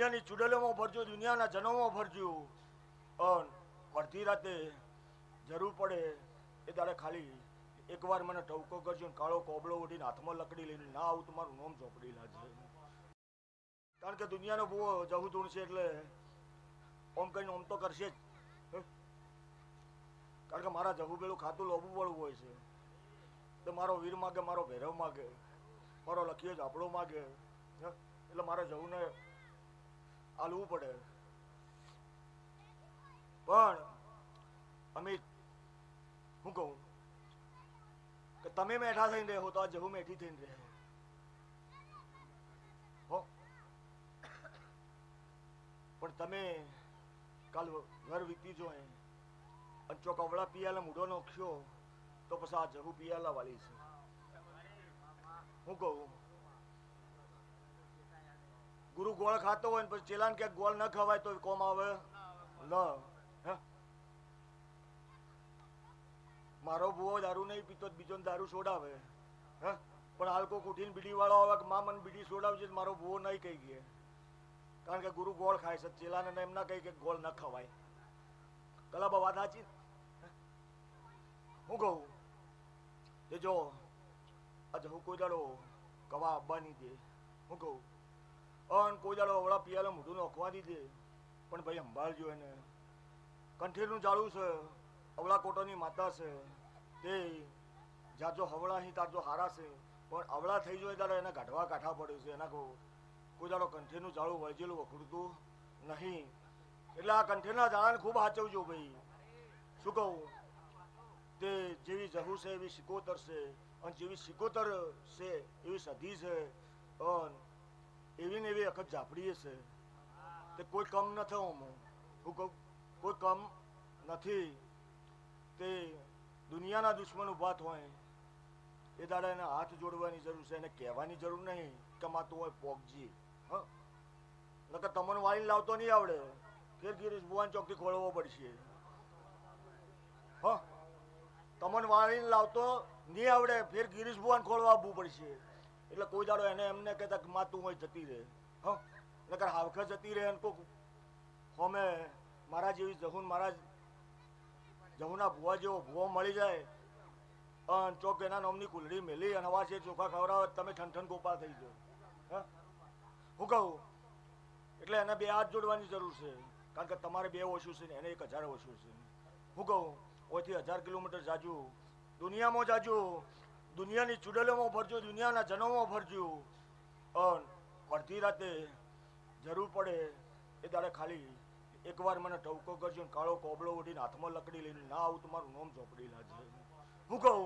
દુનિયાની ચુડેલોમાં ભરજો, દુનિયાના જન્મમાં ભરજો, અને અડધી રાતે જરૂર પડે એ દાડે ખાલી એકવાર મને ટવકો કરજો ને કાળો કોબળો ઉઠીને હાથમાં લકડી લઈને ના આવું તમારું નામ ચોપડી લાજે. કારણ કે દુનિયાનો બહુ જહુ ધૂણ છે એટલે ઓમ કહીને ઓમ તો કરશે જ. કારણ કે મારા જહુ બેલું ખાતું લોબું વાળું હોય છે. તો મારો વીર માગે, મારો ભૈરવ માગે, મારો લખીએ ઝાપડો માગે, એટલે મારે જહુને આલવું પડે. પણ અમિત, હું કહું કે તમે મેઠા થઈને રહો તો આ જહુ મેઠી થઈને રહે હો. પણ તમે કાલ ઘર વીતી જો અને ચોક અવળા પિયાલા મૂઢો નોખ્યો તો પછી આ જહુ પિયાલા વાળી છે. હું કહું ગુરુ ગોળ ખાતો હોય ને પછી ચેલાને ક્યાંક ગોળ ન ખવાય તો કોમ આવે ન. મારો ભૂવો દારૂ નહીં પીતો બીજો દારૂ છોડાવે. પણ હાલ કોક ઉઠીને બીડી વાળો આવે કે માં મને બીડી છોડાવજે, મારો ભૂવો નહીં કહી ગયા. કારણ કે ગુરુ ગોળ ખાય છે, ચેલાને એમ ના કહી કે ગોળ ન ખવાય. કલાબા વાત સાચી. હું કહું કે જો આજે હું કોઈ દાડો કવા આવવાની દે. હું કહું અન કોઈ દાડો અવળા પિયાલે મોઢું નોખવા દીધે. પણ ભાઈ સંભાળજો એને, કંઠીરનું જાળું છે, અવળા કોટોની માતા છે, તે જાજો હવળા અહીં તારજો હારા છે. પણ અવળા થઈ જાય ત્યારે એને કાઢવા કાઠા પડે છે. એના કોઈ દાડો કંઠીરનું જાળું વળજેલું વખડતું નહીં. એટલે આ કંઠીરના જાળાને ખૂબ સાચવજો ભાઈ. શું કહું તે જેવી જહુ છે એવી સિકોતર છે, અને જેવી સિકોતર છે એવી સધી છે, અને એવી ને એવી અખત ઝાપડીએ છે. તે કોઈ કમ નથી. હું કહું કોઈ કમ નથી. તે દુનિયાના દુશ્મન ઉભા હોય એ દાડા એને હાથ જોડવાની જરૂર છે. એને કહેવાની જરૂર નહીં કે માં તું હોય પોગજી. નકર તમને વાળીને લાવતો નહીં આવડે, ફેર ગિરીશ ભુવાન ચોકથી ખોલવો પડશે. તમને વાળીને લાવતો નહીં આવડે, ફેર ગિરીશ ભુવાન ખોલવા આવવું પડશે. એટલે કોઈ દાડો એને એમને કહેતા કે માં તું હોય જતી રહે. નકર હાવખે જતી રહે. કોક હોમે મારા જેવી જહુન, મારા જહુના ભુવા જેવો ભુવો મળી જાય અને ચોક એના નામની કુલડી મેલી અને હવા છે ચોખા ખવડાવે, તમે ઠંઠન ગોપાલ થઈ જાઓ. હું કહું એટલે એને બે હાથ જોડવાની જરૂર છે. કારણ કે તમારે બે ઓછું છે ને એને 1000 ઓછું છે. હું કહું ઓથી 1000 કિલોમીટર જાજુ, દુનિયામાં જાજુ, દુનિયાની ચુડેલોમાં ભરજો, દુનિયાના જન્મમાં ભરજો, અને અડધી રાતે જરૂર પડે એ દાડે ખાલી એકવાર મને ટવકો કરજો ને કાળો કોબળો ઉઠીને હાથમાં લકડી લઈને ના આવું તમારું નામ ચોપડી લાજે. હું કહું